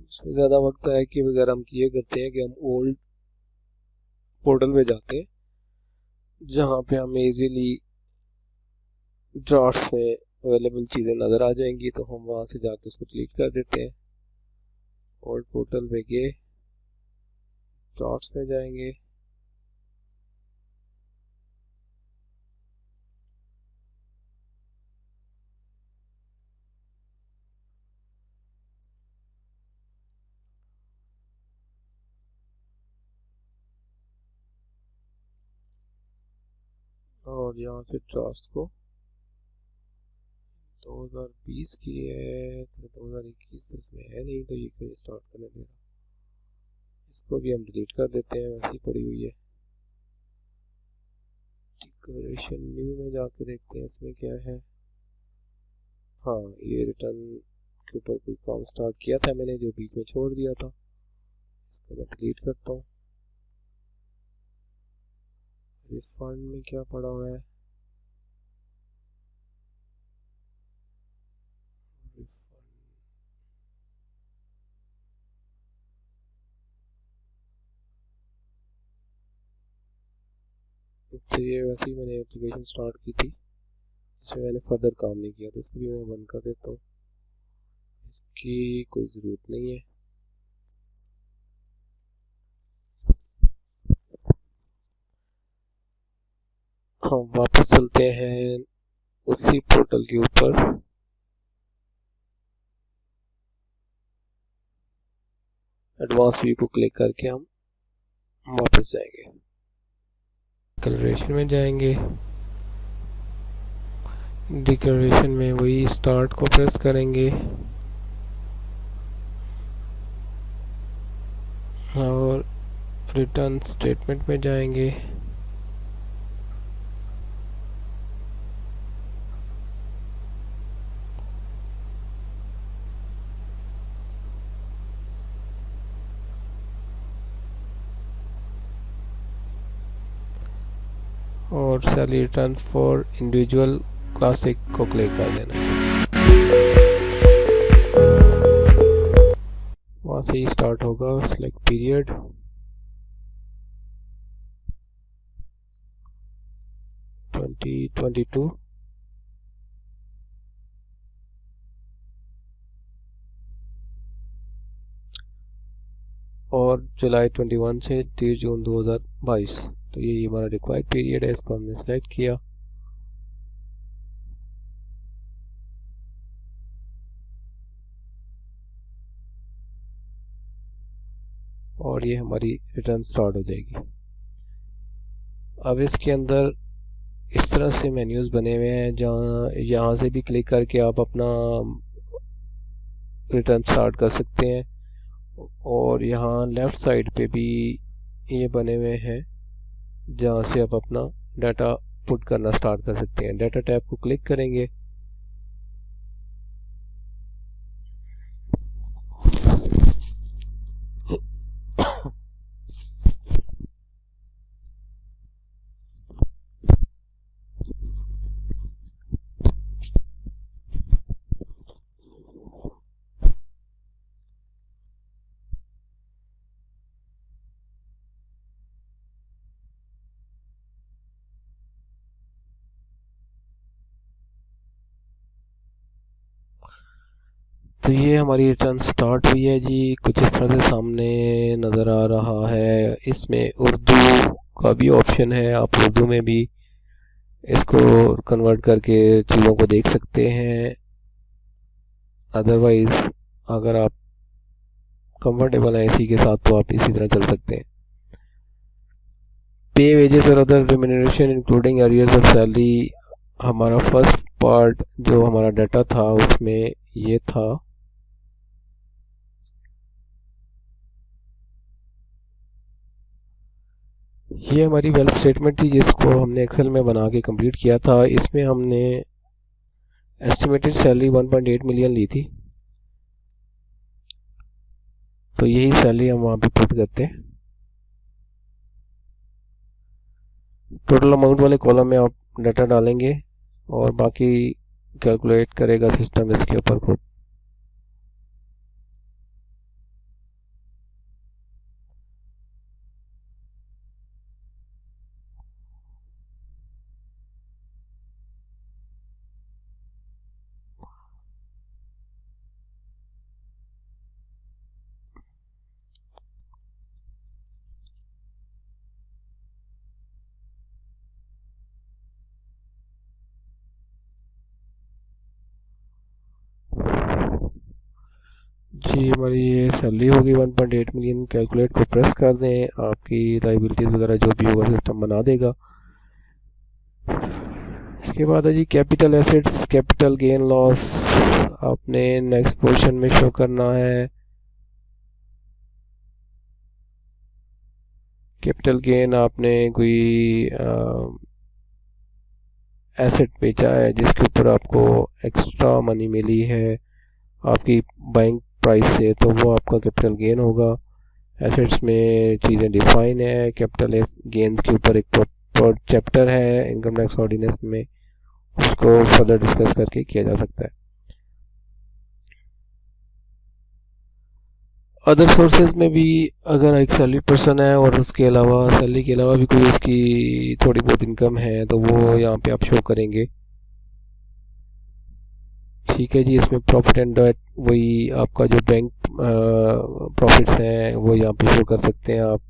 इसमें ज़्यादा वक्त ज़ाया किए बगैर हम ये करते हैं कि हम ओल्ड पोर्टल पे जाते हैं, जहाँ पे हमें इजीली ड्राफ्ट्स में अवेलेबल चीज़ें नज़र आ जाएंगी, तो हम वहाँ से जाकर उसको डिलीट कर देते हैं। ओल्ड पोर्टल पे गए, ड्राफ्ट्स में जाएंगे, और यहाँ से ड्राफ्ट्स को 2020 की है, तो 2021 इसमें है नहीं, तो ये क्यों स्टार्ट करने दे रहा। इसको भी हम डिलीट कर देते हैं, वैसे ही पड़ी हुई है। डिक्लेरेशन न्यू में जाके देखते हैं इसमें क्या है। हाँ, ये रिटर्न के ऊपर कोई काम स्टार्ट किया था मैंने, जो बीच में छोड़ दिया था, इसको मैं डिलीट करता हूँ। रिफंड में क्या पड़ा हुआ है, तो ये वैसे ही मैंने एप्लीकेशन स्टार्ट की थी, इसमें मैंने फर्दर काम नहीं किया, तो इसको भी मैं बंद कर देता हूँ, इसकी कोई ज़रूरत नहीं है। हम वापस चलते हैं उसी पोर्टल के ऊपर, एडवांस व्यू को क्लिक करके हम वापस जाएंगे, डिक्लेरेशन में जाएंगे। डिक्लेरेशन में वही स्टार्ट को प्रेस करेंगे और रिटर्न स्टेटमेंट में जाएंगे। और salary return for individual classic को क्लिक कर देना है, वहाँ से ही स्टार्ट होगा। सिलेक्ट पीरियड, (2022) और जुलाई 21 से 30 जून 2022, तो ये हमारा रिक्वायर्ड पीरियड है, इसको हमने सेलेक्ट किया। और ये हमारी रिटर्न स्टार्ट हो जाएगी। अब इसके अंदर इस तरह से मेन्यूज बने हुए हैं, जहाँ यहाँ से भी क्लिक करके आप अपना रिटर्न स्टार्ट कर सकते हैं, और यहाँ लेफ़्ट साइड पे भी ये बने हुए हैं, जहाँ से आप अपना डाटा पुट करना स्टार्ट कर सकते हैं। डाटा टैब को क्लिक करेंगे, तो ये हमारी रिटर्न स्टार्ट हुई है जी। कुछ इस तरह से सामने नज़र आ रहा है। इसमें उर्दू का भी ऑप्शन है, आप उर्दू में भी इसको कन्वर्ट करके चीज़ों को देख सकते हैं। अदरवाइज़ अगर आप कंफर्टेबल हैं इसी के साथ, तो आप इसी तरह चल सकते हैं। पे वेजेस और other remuneration including arrears of salary, हमारा फर्स्ट पार्ट जो हमारा डाटा था उसमें ये था। ये हमारी वेल्थ स्टेटमेंट थी, जिसको हमने एक्सेल में बना के कंप्लीट किया था। इसमें हमने एस्टिमेटेड सैलरी 1.8 मिलियन ली थी, तो यही सैलरी हम वहाँ पे पुट करते हैं। टोटल अमाउंट वाले कॉलम में आप डाटा डालेंगे और बाकी कैलकुलेट करेगा सिस्टम इसके ऊपर खुद। जी हमारी ये सैलरी होगी 1.8 मिलियन। कैलकुलेट को प्रेस कर दें, आपकी लाइबिलिटीज़ वगैरह जो भी होगा सिस्टम बना देगा। इसके बाद है जी capital assets, capital gain loss आपने नेक्स्ट पोर्शन में शो करना है। कैपिटल गेन आपने कोई एसेट बेचा है जिसके ऊपर आपको एक्स्ट्रा मनी मिली है आपकी बाइंग प्राइस से, तो वो आपका कैपिटल गेन होगा। एसेट्स में चीज़ें डिफाइन है। कैपिटल गेन्स के ऊपर एक प्रॉपर चैप्टर है इनकम टैक्स ऑर्डिनेंस में, उसको फर्दर डिस्कस करके किया जा सकता है। अदर सोर्सेज में भी अगर एक सैलरी पर्सन है और उसके अलावा सैलरी के अलावा भी कोई उसकी थोड़ी बहुत इनकम है तो वो यहाँ पे आप शो करेंगे। ठीक है जी, इसमें प्रॉफिट एंड डेट वही आपका जो बैंक प्रॉफिट्स हैं वो यहाँ पे शो कर सकते हैं आप।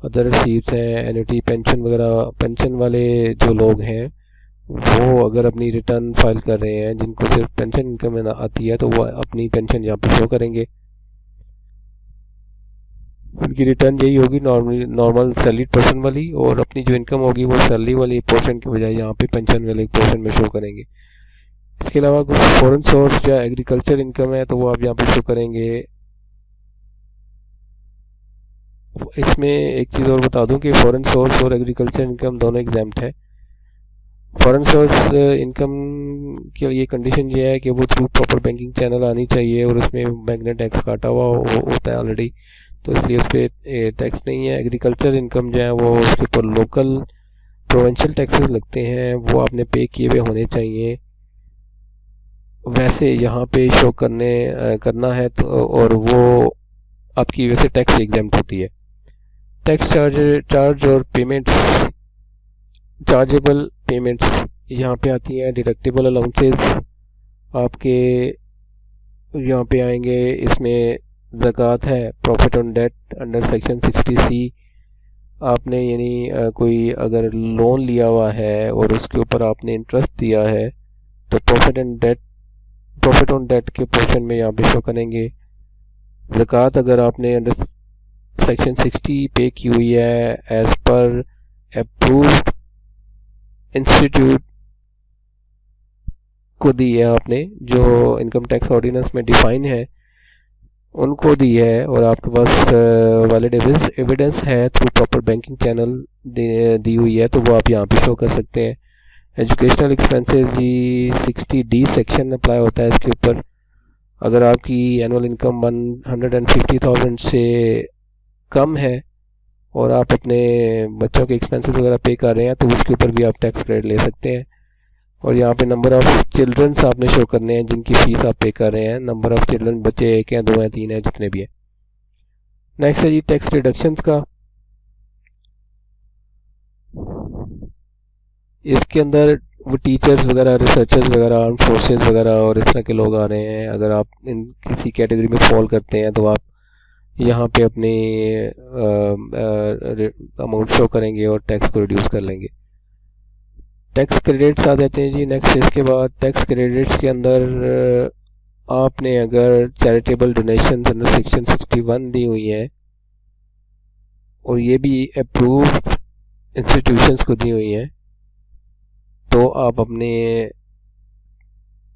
अदर रिसीट्स हैं, एन्युटी, पेंशन वगैरह। पेंशन वाले जो लोग हैं वो अगर अपनी रिटर्न फाइल कर रहे हैं, जिनको सिर्फ पेंशन इनकम आती है, तो वो अपनी पेंशन यहाँ पे शो करेंगे। उनकी रिटर्न यही होगी नॉर्मल सैलरीड पर्सन वाली, और अपनी जो इनकम होगी वो सैलरी वाली पोर्शन के बजाय यहाँ पे पेंशन वाले पोर्शन में शो करेंगे। इसके अलावा कुछ फॉरेन सोर्स या एग्रीकल्चर इनकम है तो वो आप यहाँ पे शो करेंगे। इसमें एक चीज़ और बता दूं कि फॉरेन सोर्स और एग्रीकल्चर इनकम दोनों एग्जाम्प्ट है। फॉरेन सोर्स इनकम के लिए कंडीशन ये है कि वो थ्रू प्रॉपर बैंकिंग चैनल आनी चाहिए और उसमें बैंक ने टैक्स काटा हुआ होता है ऑलरेडी, तो इसलिए उस पर टैक्स नहीं है। एग्रीकल्चर इनकम जो है वो उसके ऊपर लोकल प्रोविंशियल टैक्सेस लगते हैं, वो आपने पे किए हुए होने चाहिए। वैसे यहाँ पे शो करना है तो, और वो आपकी वैसे टैक्स एग्जाम्प्ट होती है। टैक्स चार्ज और पेमेंट्स, चार्जेबल पेमेंट्स यहाँ पे आती हैं। डिडक्टेबल अलाउंसेस आपके यहाँ पे आएंगे। इसमें ज़कात है, profit on debt under section 60C आपने यानी कोई अगर लोन लिया हुआ है और उसके ऊपर आपने इंटरेस्ट दिया है तो प्रॉफिट ऑन डेट के पोर्शन में यहाँ पे शो करेंगे। ज़कात अगर आपने अंडर सेक्शन 60 पे की हुई है एज पर अप्रूव्ड इंस्टीट्यूट को दी है आपने, जो इनकम टैक्स ऑर्डिनेंस में डिफाइन है उनको दी है, और आपके पास वैलिड एविडेंस है थ्रू प्रॉपर बैंकिंग चैनल दी हुई है, तो वो आप यहाँ पे शो कर सकते हैं। एजुकेशनल एक्सपेंसेस जी 60D सेक्शन अप्लाई होता है इसके ऊपर। अगर आपकी एनुअल इनकम 150,000 से कम है और आप अपने बच्चों के एक्सपेंसेस वगैरह पे कर रहे हैं तो उसके ऊपर भी आप टैक्स क्रेडिट ले सकते हैं। और यहाँ पे नंबर ऑफ़ चिल्ड्रंस आपने शो करने हैं जिनकी फ़ीस आप पे कर रहे हैं। नंबर ऑफ़ चिल्ड्रन, बच्चे 1 हैं, 2 हैं, 3 हैं, जितने भी हैं। नेक्स्ट है जी टैक्स रिडक्शंस का। इसके अंदर वो टीचर्स वगैरह, रिसर्चर्स वगैरह, आर्म फोर्सेस वगैरह और इस तरह के लोग आ रहे हैं। अगर आप इन किसी कैटेगरी में फॉल करते हैं तो आप यहाँ पे अपनी अमाउंट शो करेंगे और टैक्स को रिड्यूस कर लेंगे। टैक्स क्रेडिट्स आ जाते हैं जी नेक्स्ट। इसके बाद टैक्स क्रेडिट्स के अंदर आपने अगर चैरिटेबल डोनेशंस अंडर सेक्शन 61 दी हुई हैं और ये भी अप्रूव्ड इंस्टीट्यूशंस को दी हुई हैं तो आप अपने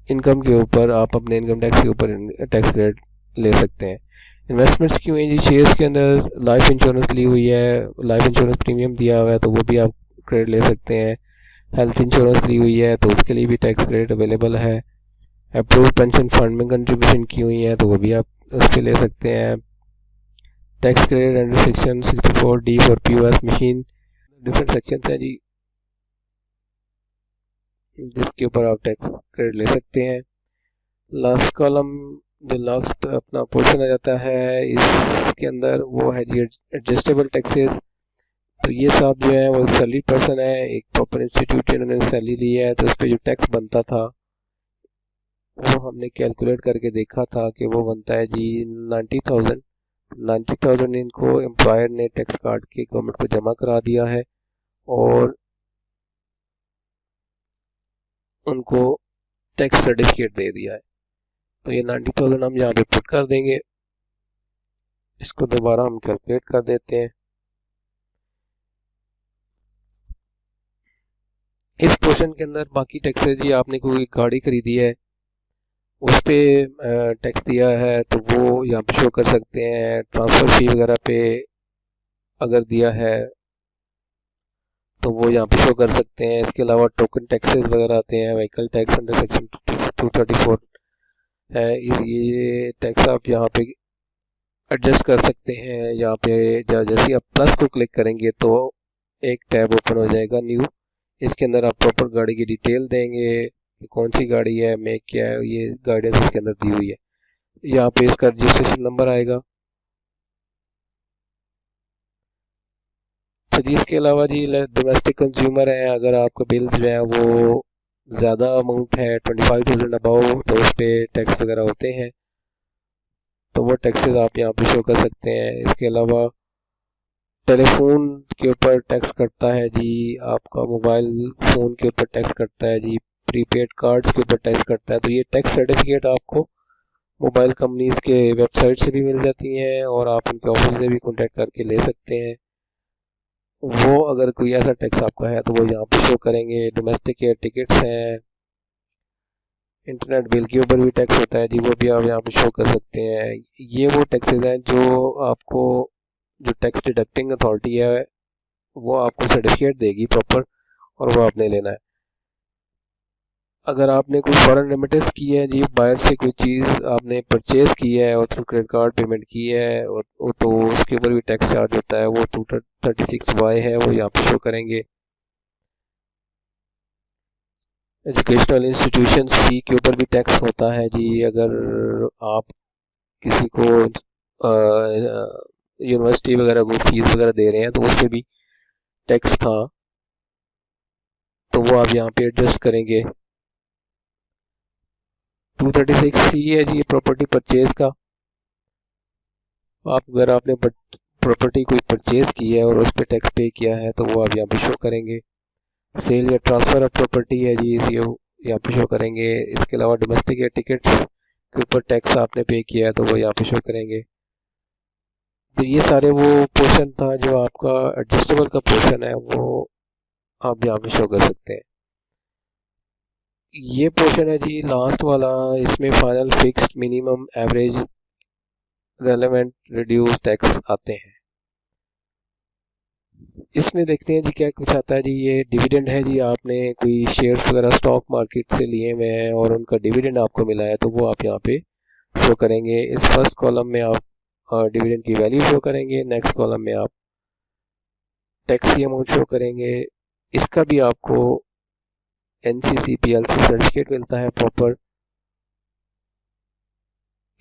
इनकम के ऊपर, आप अपने इनकम टैक्स के ऊपर टैक्स क्रेडिट ले सकते हैं। इन्वेस्टमेंट्स क्यों हैं जी? शेयर्स के अंदर लाइफ इंश्योरेंस ली हुई है, लाइफ इंश्योरेंस प्रीमियम दिया हुआ है तो वो भी आप क्रेडिट ले सकते हैं। हेल्थ इंश्योरेंस ली हुई है तो उसके लिए भी टैक्स क्रेडिट अवेलेबल है। अप्रूव्ड पेंशन फंड में कंट्रीब्यूशन की हुई है तो वो भी आप उसके ले सकते हैं। Tax credit under section 64D for POS machine. Different section हैं जी जिसके ऊपर आप टैक्स क्रेडिट ले सकते हैं। लास्ट कॉलम जो लास्ट अपना पोर्शन आ जाता है इसके अंदर वो है जी एडजस्टेबल टैक्सेस। तो ये साहब जो है वो सैलरी पर्सन है, एक प्रॉपर इंस्टीट्यूट इन्होंने सैलरी ली है तो उस पर जो टैक्स बनता था वो हमने कैलकुलेट करके देखा था कि वो बनता है जी 90,000 इनको एम्प्लॉयर ने टैक्स काट के गवर्नमेंट को जमा करा दिया है और उनको टैक्स सर्टिफिकेट दे दिया है। तो ये 90,000 हम यहाँ पे पुट कर देंगे। इसको दोबारा हम कैलकुलेट कर देते हैं। इस पोर्शन के अंदर बाकी टैक्सेस जी, आपने कोई गाड़ी खरीदी है उस पे टैक्स दिया है तो वो यहाँ पे शो कर सकते हैं। ट्रांसफ़र फी वगैरह पे अगर दिया है तो वो यहाँ पे शो कर सकते हैं। इसके अलावा टोकन टैक्सेस वगैरह आते हैं, व्हीकल टैक्स अंडर सेक्शन 234 है। ये टैक्स आप यहाँ पे एडजस्ट कर सकते हैं। यहाँ पे जैसे ही आप प्लस को क्लिक करेंगे तो एक टैब ओपन हो जाएगा न्यू। इसके अंदर आप प्रॉपर गाड़ी की डिटेल देंगे कि कौन सी गाड़ी है, मेक क्या है, ये गाइडेंस इसके अंदर दी हुई है। यहाँ पे इसका रजिस्ट्रेशन नंबर आएगा। तो जी इसके अलावा जी डोमेस्टिक कंज्यूमर है, अगर आपका बिल्स जो है वो ज़्यादा अमाउंट है 25,000 अबाव तो उस पर टैक्स वगैरह होते हैं, तो वो टैक्सेस आप यहाँ पे शो कर सकते हैं। इसके अलावा टेलीफोन के ऊपर टैक्स कटता है जी, आपका मोबाइल फ़ोन के ऊपर टैक्स कटता है जी, प्रीपेड कार्ड्स के ऊपर टैक्स कटता है। तो ये टैक्स सर्टिफिकेट आपको मोबाइल कंपनीज के वेबसाइट से भी मिल जाती हैं और आप उनके ऑफिस से भी कॉन्टैक्ट करके ले सकते हैं। वो अगर कोई ऐसा टैक्स आपका है तो वो यहाँ पे शो करेंगे। डोमेस्टिक एयर टिकट्स हैं, इंटरनेट बिल के ऊपर भी टैक्स होता है जी, वो भी आप यहाँ पे शो कर सकते हैं। ये वो टैक्सेस हैं जो आपको, जो टैक्स डिडक्टिंग अथॉरिटी है वो आपको सर्टिफिकेट देगी प्रॉपर और वो आपने लेना है। अगर आपने कोई फॉरेन रेमिटेंस की है जी, बाहर से कोई चीज़ आपने परचेज की है और थ्रू क्रेडिट कार्ड पेमेंट की है और तो उसके ऊपर भी टैक्स चार्ज होता है, वो 236Y है, वो यहाँ पे शो करेंगे। एजुकेशनल इंस्टीट्यूशंस फी के ऊपर भी टैक्स होता है जी। अगर आप किसी को यूनिवर्सिटी वगैरह को फीस वगैरह दे रहे हैं तो उस पर भी टैक्स था, तो वो आप यहाँ पे एडजस्ट करेंगे। 236C है जी प्रॉपर्टी परचेज का। आप अगर आपने प्रॉपर्टी कोई परचेज की है और उस पर टैक्स पे किया है तो वो आप यहाँ पे शो करेंगे। सेल या ट्रांसफ़र ऑफ प्रॉपर्टी है जी, इसी यहाँ पे शो करेंगे। इसके अलावा डोमेस्टिक एयर टिकट्स के ऊपर टैक्स आपने पे किया है तो वो यहाँ पे शो करेंगे। तो ये सारे वो पोर्शन था जो आपका एडजस्टेबल का पोर्शन है, वो आप यहाँ पे शो कर सकते हैं। ये पोर्शन है जी लास्ट वाला, इसमें final fixed minimum average relevant reduce tax आते हैं। इसमें देखते हैं जी क्या कुछ आता है जी। ये डिविडेंड है जी, आपने कोई शेयर्स वगैरह स्टॉक मार्केट से लिए हुए हैं और उनका डिविडेंड आपको मिला है तो वो आप यहाँ पे शो करेंगे। इस फर्स्ट कॉलम में आप डिविडेंड की वैल्यू शो करेंगे, नेक्स्ट कॉलम में आप टैक्स की अमाउंट शो करेंगे। इसका भी आपको NCC PLC सर्टिफिकेट मिलता है प्रॉपर,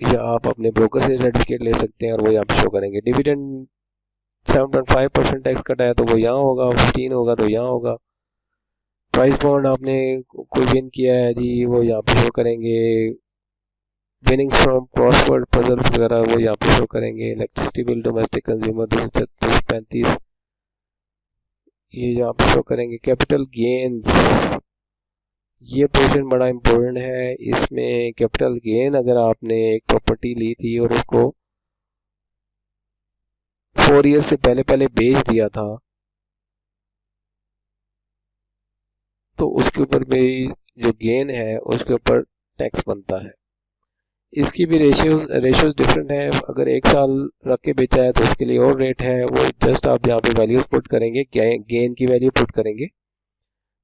या आप अपने ब्रोकर से सर्टिफिकेट ले सकते हैं और वो यहाँ पे शो करेंगे। डिविडेंड 7.5% टैक्स कटा है तो वो यहाँ होगा, 15 होगा तो यहाँ होगा। प्राइस बॉन्ड आपने कोई विन किया है जी, वो यहाँ पे शो करेंगे। विनिंग्स फ्रॉम क्रॉसवर्ड पजल्स वगैरह वो यहाँ पे शो करेंगे। इलेक्ट्रिसिटी बिल डोमेस्टिक कंज्यूमर 235 ये यहाँ पे शो करेंगे। कैपिटल गेन्स, ये पोर्शन बड़ा इम्पोर्टेंट है। इसमें कैपिटल गेन, अगर आपने एक प्रॉपर्टी ली थी और उसको 4 ईयर से पहले पहले बेच दिया था तो उसके ऊपर भी जो गेन है उसके ऊपर टैक्स बनता है। इसकी भी रेशियोज डिफरेंट है। अगर 1 साल रख के बेचा है तो उसके लिए और रेट है, वो जस्ट आप यहाँ पे वैल्यूज पुट करेंगे, गेन की वैल्यू पुट करेंगे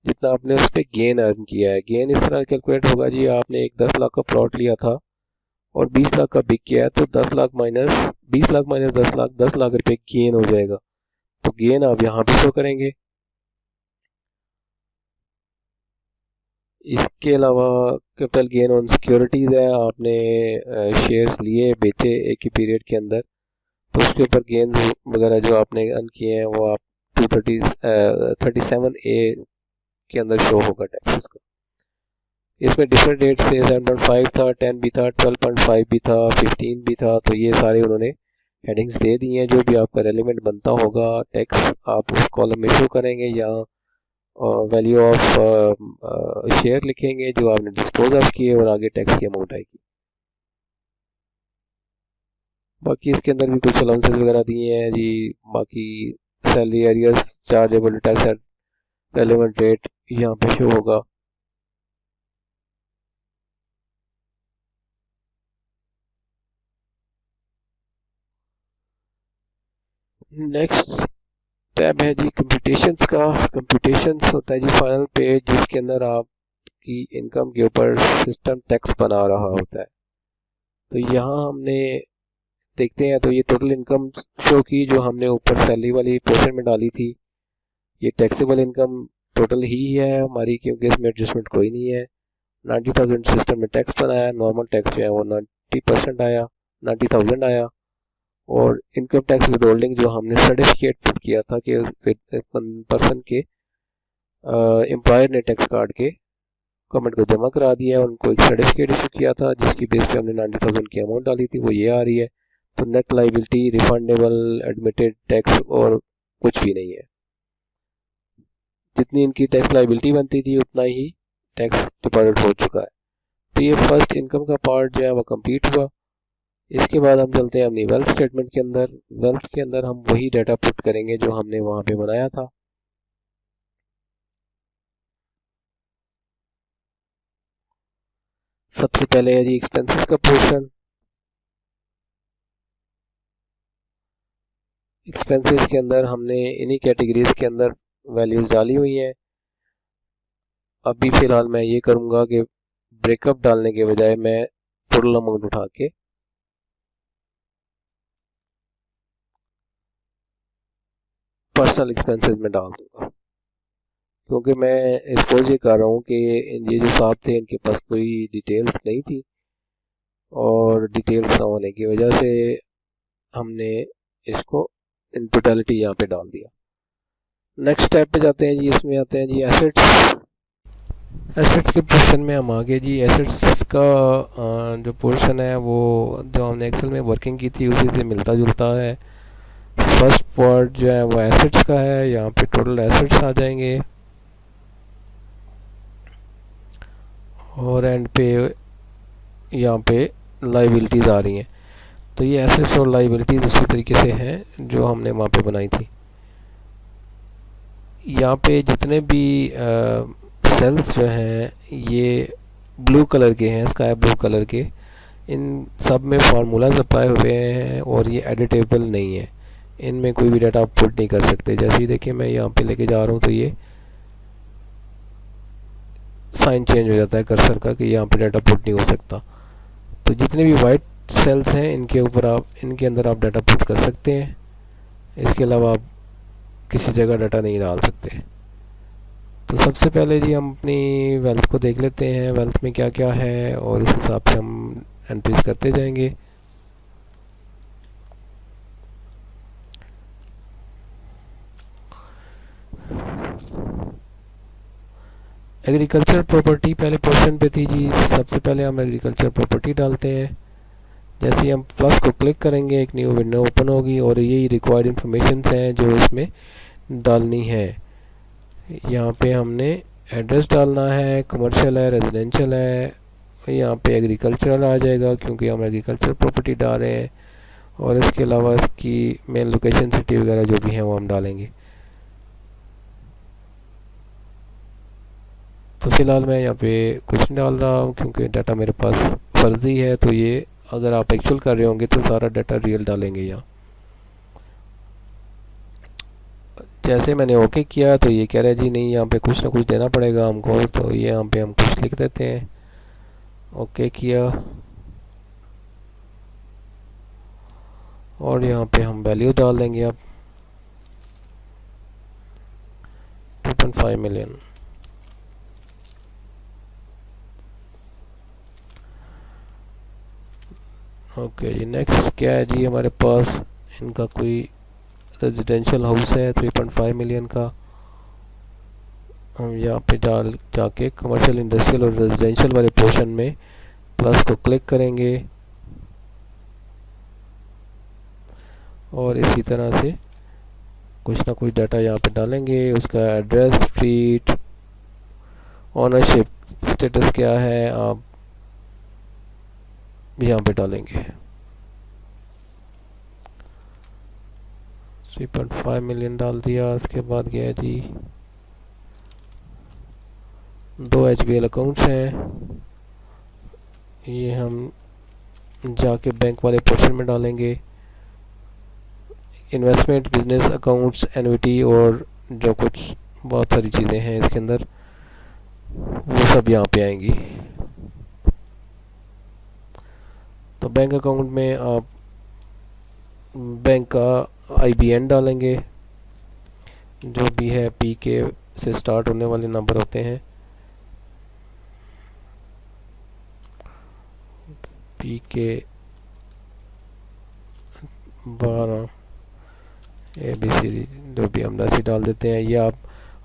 जितना आपने उस पर गेन अर्न किया है। गेन इस तरह कैलकुलेट होगा जी, आपने एक 10 लाख का प्लॉट लिया था और 20 लाख का बिक किया है तो 10 लाख माइनस 20 लाख माइनस 10 लाख रुपए गेन हो जाएगा। तो गेन आप यहाँ पे शो करेंगे। इसके अलावा कैपिटल गेन ऑन सिक्योरिटीज़ है, आपने शेयर्स लिए बेचे एक ही पीरियड के अंदर तो उसके ऊपर गेन्स वगैरह जो आपने अर्न किए हैं वो आप 237A के अंदर शो होगा टैक्स उसका। इसमें डिफरेंट रेट से 7.5 था, 10 भी था, 12.5 भी था, 15 भी था। तो ये सारे उन्होंने हेडिंग्स दे दी हैं। जो भी आपका रेलिवेंट बनता होगा टैक्स आप उस कॉलम में शो करेंगे या वैल्यू ऑफ शेयर लिखेंगे जो आपने डिस्पोज ऑफ किए और आगे टैक्स की अमाउंट आएगी। बाकी इसके अंदर भी कुछ अलाउंसेस वगैरह दिए हैं जी। बाकी salary arrears, chargeable tax at relevant rate यहाँ पे शो होगा। नेक्स्ट टैब है जी कंप्यूटेशंस का। कंप्यूटेशंस होता है जी फाइनल पेज, जिसके अंदर आपकी इनकम के ऊपर सिस्टम टैक्स बना रहा होता है। तो यहाँ हमने देखते हैं तो ये टोटल इनकम शो की जो हमने ऊपर सैलरी वाली पोर्शन में डाली थी। ये टैक्सेबल इनकम टोटल ही है हमारी, क्योंकि इसमें एडजस्टमेंट कोई नहीं है। 90,000 सिस्टम में टैक्स बनाया, नॉर्मल टैक्स जो है वो 90% आया, 90,000 आया। और इनकम टैक्स विद होल्डिंग जो हमने सर्टिफिकेट पुट किया था कि पर्सन के एम्प्लॉयर ने टैक्स काट के गवर्नमेंट को जमा करा दिया है, उनको एक सर्टिफिकेट इशू किया था जिसकी बेस पे हमने 90,000 की अमाउंट डाली थी, वो ये आ रही है। तो net liability, refundable, admitted tax और कुछ भी नहीं है। जितनी इनकी टैक्स लाइबिलिटी बनती थी उतना ही टैक्स डिपॉजिट हो चुका है। तो ये फर्स्ट इनकम का पार्ट जो है वो कंप्लीट हुआ। इसके बाद हम चलते हैं अपनी वेल्थ स्टेटमेंट के अंदर। वेल्थ के अंदर हम वही डाटा पुट करेंगे जो हमने वहां पे बनाया था। सबसे पहले है जी एक्सपेंसेस का पोर्शन। एक्सपेंसेस के अंदर हमने इन्हीं कैटेगरीज के अंदर वैल्यूज डाली हुई हैं। अभी फिलहाल मैं ये करूंगा कि ब्रेकअप डालने के बजाय मैं टोटल अमाउंट उठा के पर्सनल एक्सपेंसेस में डाल दूंगा, क्योंकि मैं सपोज ये कर रहा हूँ कि ये जो साहब थे इनके पास कोई डिटेल्स नहीं थी, और डिटेल्स ना होने की वजह से हमने इसको इन टोटलिटी यहाँ पे डाल दिया। नेक्स्ट स्टेप पे जाते हैं जी। इसमें आते हैं जी एसेट्स। एसेट्स के पोर्शन में हम आगे जी एसेट्स का जो पोर्शन है वो जो हमने एक्सेल में वर्किंग की थी उसी से मिलता जुलता है। फर्स्ट पार्ट जो है वो एसेट्स का है, यहाँ पे टोटल एसेट्स आ जाएंगे और एंड पे यहाँ पे लाइबिलिटीज़ आ रही हैं। तो ये एसेट्स और लाइबिलिटीज़ उसी तरीके से हैं जो हमने वहाँ पे बनाई थी। यहाँ पे जितने भी सेल्स जो हैं ये ब्लू कलर के हैं, स्काई ब्लू कलर के, इन सब में फार्मूलाज अप्लाई हुए हैं और ये एडिटेबल नहीं है। इनमें कोई भी डाटा आप पुट नहीं कर सकते। जैसे ही देखिए मैं यहाँ पे लेके जा रहा हूँ तो ये साइन चेंज हो जाता है कर्सर का कि यहाँ पे डाटा पुट नहीं हो सकता। तो जितने भी वाइट सेल्स हैं इनके ऊपर आप, इनके अंदर आप डाटा पुट कर सकते हैं। इसके अलावा आप किसी जगह डाटा नहीं डाल सकते। तो सबसे पहले जी हम अपनी वेल्थ को देख लेते हैं, वेल्थ में क्या क्या है, और उस हिसाब से हम एंट्रीज करते जाएंगे। एग्रीकल्चर प्रॉपर्टी पहले पोर्शन पे थी जी। सबसे पहले हम एग्रीकल्चर प्रॉपर्टी डालते हैं। जैसे ही हम प्लस को क्लिक करेंगे एक न्यू विंडो ओपन होगी और यही रिक्वायर्ड इन्फॉर्मेशन हैं जो इसमें डालनी है। यहाँ पे हमने एड्रेस डालना है, कमर्शियल है, रेजिडेंशियल है, यहाँ पे एग्रीकल्चरल आ जाएगा क्योंकि हम एग्रीकल्चर प्रॉपर्टी डाल रहे हैं, और इसके अलावा इसकी मेन लोकेशन, सिटी वगैरह जो भी हैं वो हम डालेंगे। तो फिलहाल मैं यहाँ पे कुछ नहीं डाल रहा हूँ क्योंकि डाटा मेरे पास फर्जी है। तो ये अगर आप एक्चुअल कर रहे होंगे तो सारा डाटा रियल डालेंगे यहाँ। जैसे मैंने ओके किया तो ये कह रहा है जी नहीं, यहाँ पे कुछ ना कुछ देना पड़ेगा हमको। तो ये यहाँ पे हम कुछ लिख देते हैं। ओके किया और यहाँ पे हम वैल्यू डाल देंगे अब 2.5 मिलियन। ओके जी, नेक्स्ट क्या है जी हमारे पास, इनका कोई रेजिडेंशियल हाउस है 3.5 मिलियन का। हम यहाँ पे डाल जाके कमर्शियल, इंडस्ट्रियल और रेजिडेंशियल वाले पोर्शन में प्लस को क्लिक करेंगे और इसी तरह से कुछ ना कुछ डाटा यहाँ पे डालेंगे। उसका एड्रेस, स्ट्रीट, ओनरशिप स्टेटस क्या है, आप यहाँ पे डालेंगे। 3.5 मिलियन डाल दिया। इसके बाद गया जी 2 HBL अकाउंट्स हैं, ये हम जाके बैंक वाले पोर्शन में डालेंगे। इन्वेस्टमेंट, बिजनेस अकाउंट्स, एन्युटी और जो कुछ बहुत सारी चीज़ें हैं इसके अंदर, वो सब यहाँ पे आएंगी। तो बैंक अकाउंट में आप बैंक का IBN डालेंगे, जो भी है PK से स्टार्ट होने वाले नंबर होते हैं, PK 12 ABCD जो भी हम ऐसे डाल देते हैं। ये आप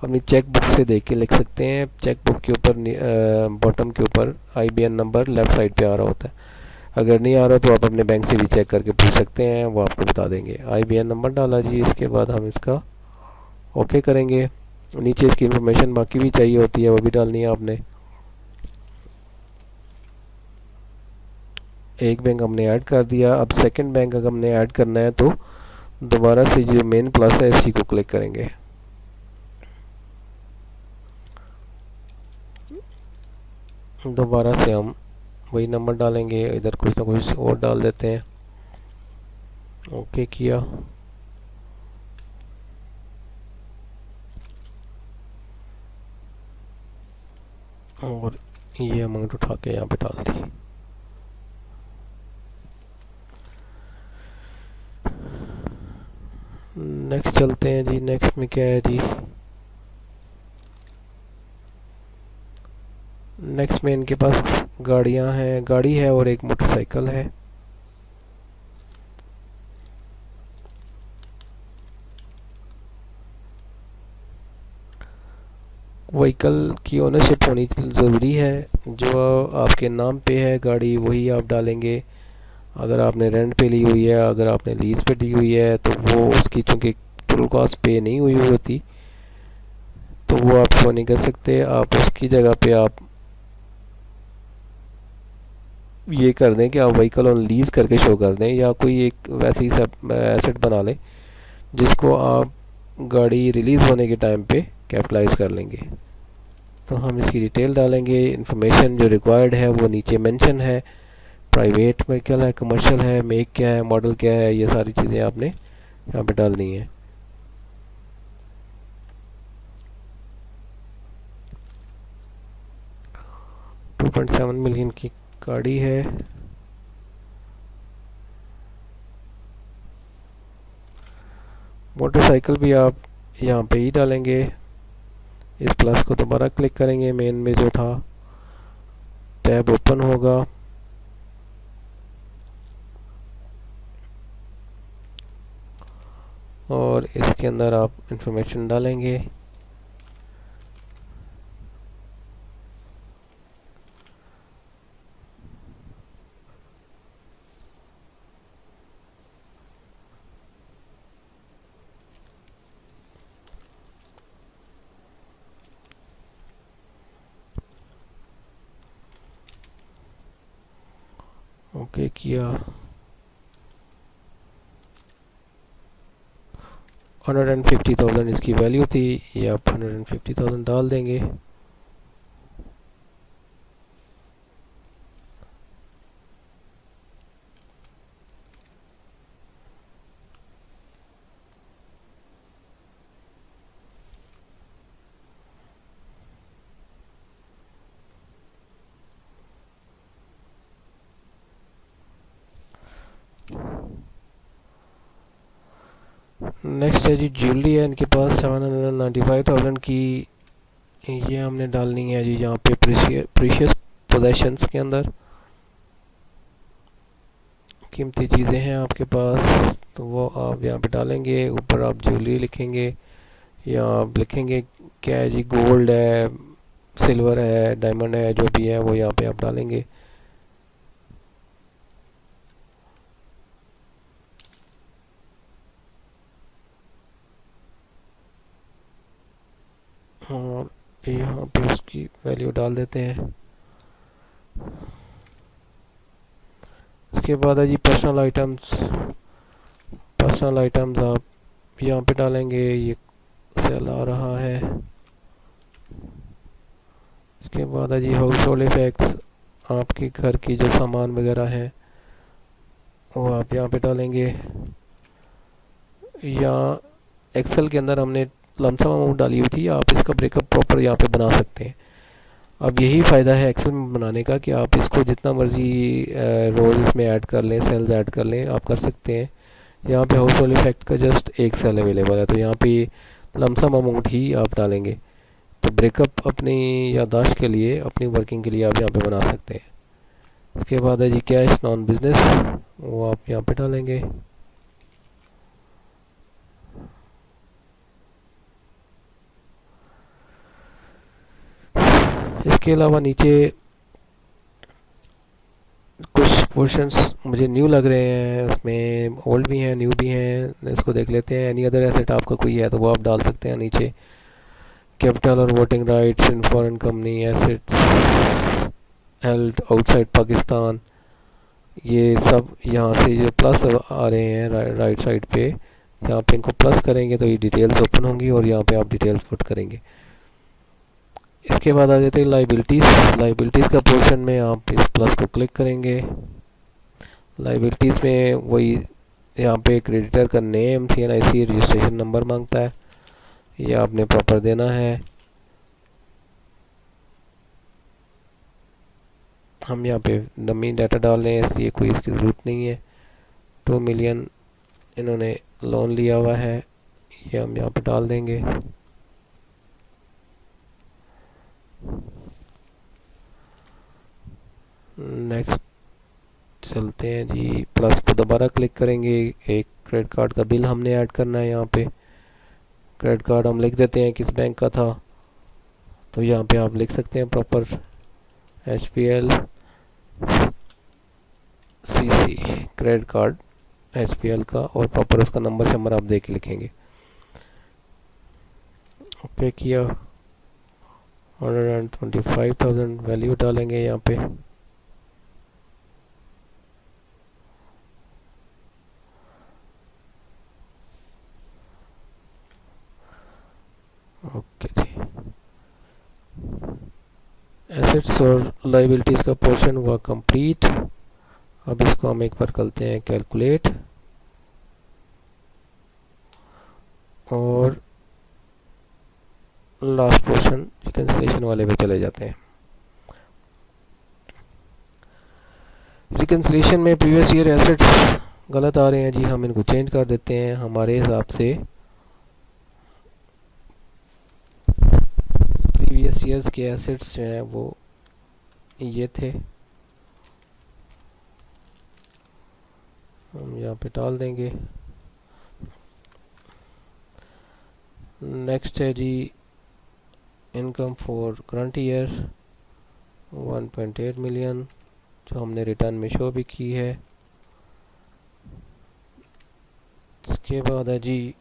अपनी चेक बुक से देख के लिख सकते हैं। चेक बुक के ऊपर बॉटम के ऊपर IBN नंबर लेफ़्ट साइड पे आ रहा होता है। अगर नहीं आ रहा तो आप अपने बैंक से भी चेक करके पूछ सकते हैं, वो आपको बता देंगे। IBN नंबर डाला जी, इसके बाद हम इसका ओके करेंगे। नीचे इसकी इन्फॉर्मेशन बाकी भी चाहिए होती है, वो भी डालनी है आपने। एक बैंक हमने ऐड कर दिया। अब सेकंड बैंक अगर हमने ऐड करना है तो दोबारा से जो मेन प्लस है इसी को क्लिक करेंगे। दोबारा से हम वही नंबर डालेंगे, इधर कुछ ना कुछ और डाल देते हैं। ओके किया, और ये अमाउंट उठा के यहाँ पे डाल दी। नेक्स्ट चलते हैं जी। नेक्स्ट में क्या है जी, नेक्स्ट में इनके पास गाड़ियां हैं, गाड़ी है और एक मोटरसाइकिल है। व्हीकल की ओनरशिप होनी ज़रूरी है, जो आपके नाम पे है गाड़ी वही आप डालेंगे। अगर आपने रेंट पे ली हुई है, अगर आपने लीज पे ली हुई है तो वो उसकी चूँकि टोल कॉस्ट पे नहीं हुई होती तो वो आप शो नहीं कर सकते। आप उसकी जगह पे आप ये कर दें कि आप व्हीकल ऑन लीज़ करके शो कर दें, या कोई एक वैसे ही सब एसेट बना लें जिसको आप गाड़ी रिलीज़ होने के टाइम पे कैपिटलाइज कर लेंगे। तो हम इसकी डिटेल डालेंगे। इन्फॉर्मेशन जो रिक्वायर्ड है वो नीचे मेंशन है। प्राइवेट व्हीकल है, कमर्शियल है, मेक क्या है, मॉडल क्या है, ये सारी चीज़ें आपने यहाँ पे डालनी है। $2.7 मिलियन की गाड़ी है। मोटरसाइकिल भी आप यहाँ पे ही डालेंगे। इस प्लस को दोबारा क्लिक करेंगे, मेन में जो था टैब ओपन होगा। और इसके अंदर आप इंफॉर्मेशन डालेंगे। ओके किया। 150,000 इसकी वैल्यू थी, ये आप 150,000 डाल देंगे। नेक्स्ट है जी ज्वेलरी है इनके पास 795,000 की, ये हमने डालनी है जी यहाँ पे प्रीशियस पोजेशंस के अंदर। कीमती चीज़ें हैं आपके पास तो वो आप यहाँ पे डालेंगे। ऊपर आप ज्वेलरी लिखेंगे या आप लिखेंगे क्या है जी, गोल्ड है, सिल्वर है, डायमंड है, जो भी है वो यहाँ पे आप डालेंगे। और यहाँ पे उसकी वैल्यू डाल देते हैं। उसके बाद है जी पर्सनल आइटम्स। पर्सनल आइटम्स आप यहाँ पे डालेंगे, ये सेल आ रहा है। इसके बाद है जी हाउस होल्ड इफेक्ट्स, आपके घर की जो सामान वगैरह है वो आप यहाँ पे डालेंगे। या एक्सेल के अंदर हमने लमसम अमाउंट डाली हुई थी, आप इसका ब्रेकअप प्रॉपर यहाँ पे बना सकते हैं। अब यही फ़ायदा है एक्सेल में बनाने का कि आप इसको जितना मर्जी रोज़ इसमें ऐड कर लें, सेल्स ऐड कर लें, आप कर सकते हैं। यहाँ पे हाउस होल्ड इफेक्ट का जस्ट एक सेल अवेलेबल है, तो यहाँ पे लमसम अमाउंट ही आप डालेंगे। तो ब्रेकअप अपनी याददाश्त के लिए, अपनी वर्किंग के लिए आप यहाँ पे बना सकते हैं। उसके बाद है जी कैश नॉन बिजनेस, वो आप यहाँ पे डालेंगे। इसके अलावा नीचे कुछ पोर्शंस मुझे न्यू लग रहे हैं, उसमें ओल्ड भी हैं न्यू भी हैं, इसको देख लेते हैं। एनी अदर एसेट आपका कोई है तो वो आप डाल सकते हैं नीचे। कैपिटल और voting rights in foreign company, assets held outside Pakistan, ये सब यहाँ से जो प्लस आ रहे हैं राइट साइड पे, यहाँ पे इनको प्लस करेंगे तो ये डिटेल्स ओपन होंगी और यहाँ पे आप डिटेल्स पुट करेंगे। इसके बाद आ जाते हैं लाइबिलिटीज़। लाइबिलिटीज़ का पोर्शन में आप इस प्लस को क्लिक करेंगे। लाइबिलिटीज़ में वही यहाँ पे क्रेडिटर का नेम, CNIC रजिस्ट्रेशन नंबर मांगता है, ये आपने प्रॉपर देना है। हम यहाँ पे डमी डाटा डाल रहे हैं इसलिए कोई इसकी ज़रूरत नहीं है। 2 मिलियन इन्होंने लोन लिया हुआ है, ये हम यहाँ पे डाल देंगे। नेक्स्ट चलते हैं जी, प्लस को दोबारा क्लिक करेंगे। एक क्रेडिट कार्ड का बिल हमने ऐड करना है यहाँ पे। क्रेडिट कार्ड हम लिख देते हैं किस बैंक का था, तो यहाँ पे आप लिख सकते हैं proper HPL CC credit card HPL का, और प्रॉपर उसका नंबर शंबर आप दे के लिखेंगे। ओके किया। 125,000 वैल्यू डालेंगे यहाँ पे। ओके जी, एसेट्स और लाइबिलिटीज़ का पोर्शन हुआ कंप्लीट। अब इसको हम एक बार करते हैं कैलकुलेट, और लास्ट पोर्शन रिकन्सिलेशन वाले पे चले जाते हैं। रिकन्सिलेशन में प्रीवियस ईयर एसेट्स गलत आ रहे हैं जी, हम इनको चेंज कर देते हैं हमारे हिसाब से। प्रीवियस ईयर्स के एसेट्स जो हैं वो ये थे, हम यहाँ पे डाल देंगे। नेक्स्ट है जी income for current year 1.8 million, जो हमने रिटर्न में शो भी की है। इसके बाद है जी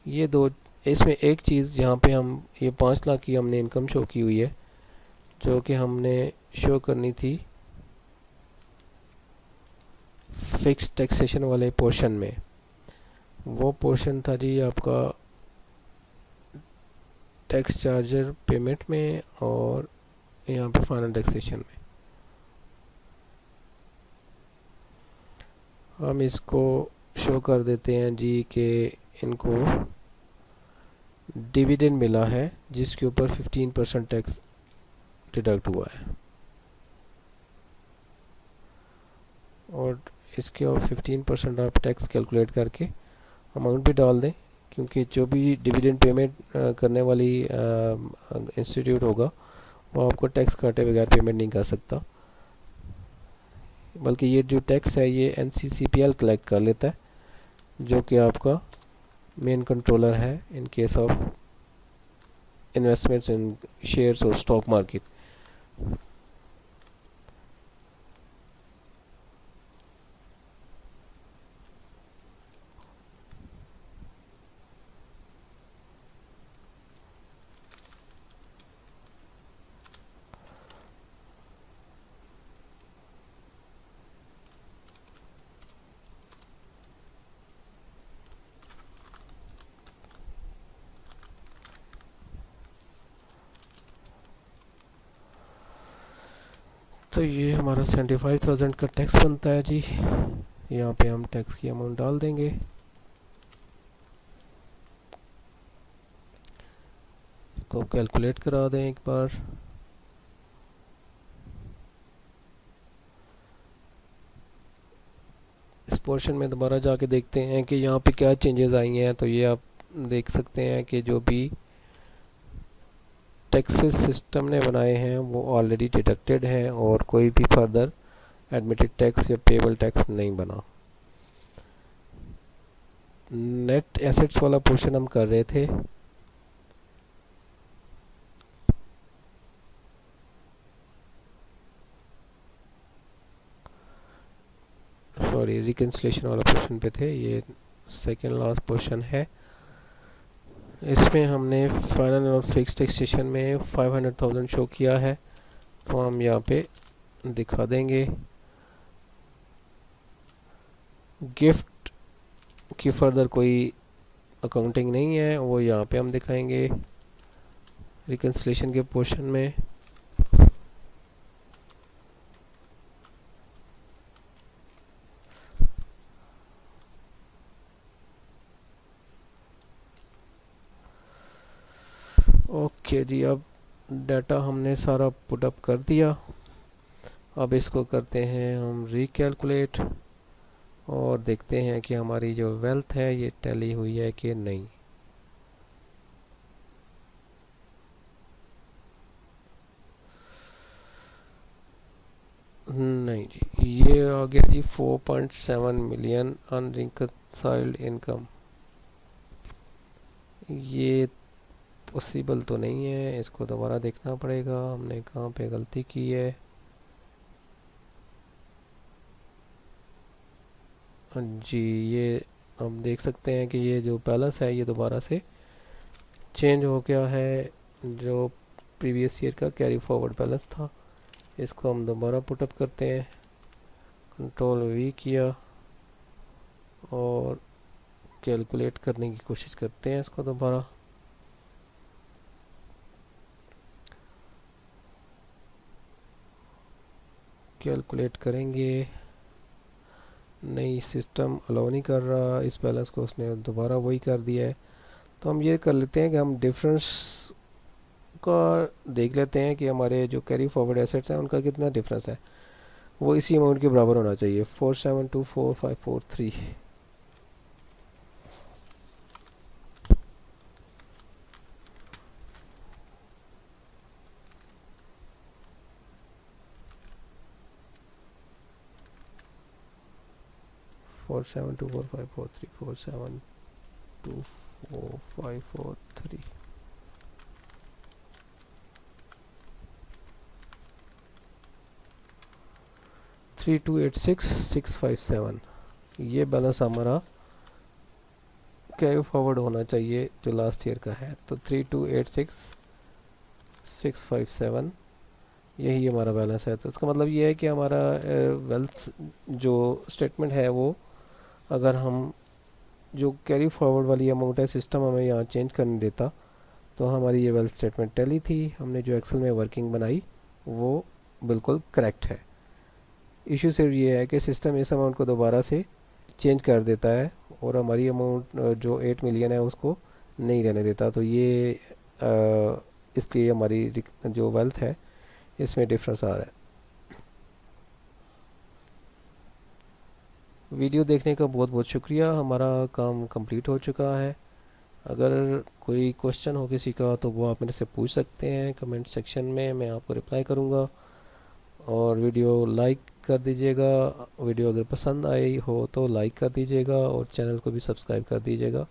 ये दो, इसमें एक चीज़ यहाँ पे हम ये 5 लाख की हमने इनकम शो की हुई है, जो कि हमने शो करनी थी फिक्स टैक्सेशन वाले पोर्शन में। वो पोर्शन था जी आपका टैक्स चार्जर पेमेंट में और यहाँ पे फाइनल टैक्सेशन में। हम इसको शो कर देते हैं जी कि इनको डिविडेंड मिला है जिसके ऊपर 15% टैक्स डिडक्ट हुआ है, और इसके और 15% आप टैक्स कैलकुलेट करके अमाउंट भी डाल दें, क्योंकि जो भी डिविडेंड पेमेंट करने वाली इंस्टीट्यूट होगा वो आपको टैक्स काटे बगैर पेमेंट नहीं कर सकता, बल्कि ये जो टैक्स है ये NCCPL कलेक्ट कर लेता है, जो कि आपका मेन कंट्रोलर है in case of investments in shares और स्टॉक मार्केट। तो ये हमारा 75,000 का टैक्स बनता है जी। यहाँ पे हम टैक्स की अमाउंट डाल देंगे। इसको कैलकुलेट करा दें एक बार। इस पोर्शन में दोबारा जाके देखते हैं कि यहाँ पे क्या चेंजेस आई हैं। तो ये आप देख सकते हैं कि जो भी टैक्सेस सिस्टम ने बनाए हैं वो ऑलरेडी डिडक्टेड हैं और कोई भी फर्दर एडमिटेड टैक्स या पेबल टैक्स नहीं बना। नेट एसेट्स वाला पोर्शन हम कर रहे थे। सॉरी, रिकन्सिलेशन वाला पोर्शन पे थे, ये सेकेंड लास्ट पोर्शन है। इसमें हमने फाइनल और फिक्स टैक्सेशन में 500,000 शो किया है, तो हम यहाँ पे दिखा देंगे। गिफ्ट की फर्दर कोई अकाउंटिंग नहीं है, वो यहाँ पे हम दिखाएंगे रिकन्सिलेशन के पोर्शन में। ओके जी, अब डाटा हमने सारा पुट अप कर दिया। अब इसको करते हैं हम रिकैलकुलेट और देखते हैं कि हमारी जो वेल्थ है ये टैली हुई है कि नहीं। नहीं जी, ये आ गया जी 4.7 मिलियन अनरिकंसाइल्ड इनकम। ये पॉसिबल तो नहीं है, इसको दोबारा देखना पड़ेगा हमने कहाँ पे गलती की है। जी, ये हम देख सकते हैं कि ये जो बैलेंस है ये दोबारा से चेंज हो गया है। जो प्रीवियस ईयर का कैरी फॉरवर्ड बैलेंस था, इसको हम दोबारा पुटअप करते हैं। कंट्रोल वी किया और कैलकुलेट करने की कोशिश करते हैं इसको दोबारा। कैलकुलेट करेंगे, नहीं सिस्टम अलाउ नहीं कर रहा इस बैलेंस को, उसने दोबारा वही कर दिया है। तो हम ये कर लेते हैं कि हम डिफरेंस का देख लेते हैं कि हमारे जो कैरी फॉरवर्ड एसेट्स हैं उनका कितना डिफरेंस है। वो इसी अमाउंट के बराबर होना चाहिए, 4724,543। 4724,543, 4724,543। 3286,657 ये बैलेंस हमारा कैरी फॉरवर्ड होना चाहिए जो लास्ट ईयर का है। तो 3286,657 यही हमारा बैलेंस है। तो इसका मतलब ये है कि हमारा वेल्थ जो स्टेटमेंट है वो, अगर हम जो कैरी फॉरवर्ड वाली अमाउंट है सिस्टम हमें यहाँ चेंज करने देता तो हमारी ये वेल्थ स्टेटमेंट टैली थी। हमने जो एक्सेल में वर्किंग बनाई वो बिल्कुल करेक्ट है। इशू सिर्फ ये है कि सिस्टम इस अमाउंट को दोबारा से चेंज कर देता है और हमारी अमाउंट जो 8 मिलियन है उसको नहीं रहने देता। तो ये इसलिए हमारी जो वेल्थ है इसमें डिफरेंस आ रहा है। वीडियो देखने का बहुत बहुत शुक्रिया, हमारा काम कंप्लीट हो चुका है। अगर कोई क्वेश्चन हो किसी का तो वो आप मेरे से पूछ सकते हैं कमेंट सेक्शन में, मैं आपको रिप्लाई करूँगा। और वीडियो लाइक कर दीजिएगा, वीडियो अगर पसंद आई हो तो लाइक कर दीजिएगा और चैनल को भी सब्सक्राइब कर दीजिएगा।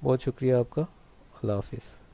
बहुत शुक्रिया आपका। अल्लाह हाफिज़।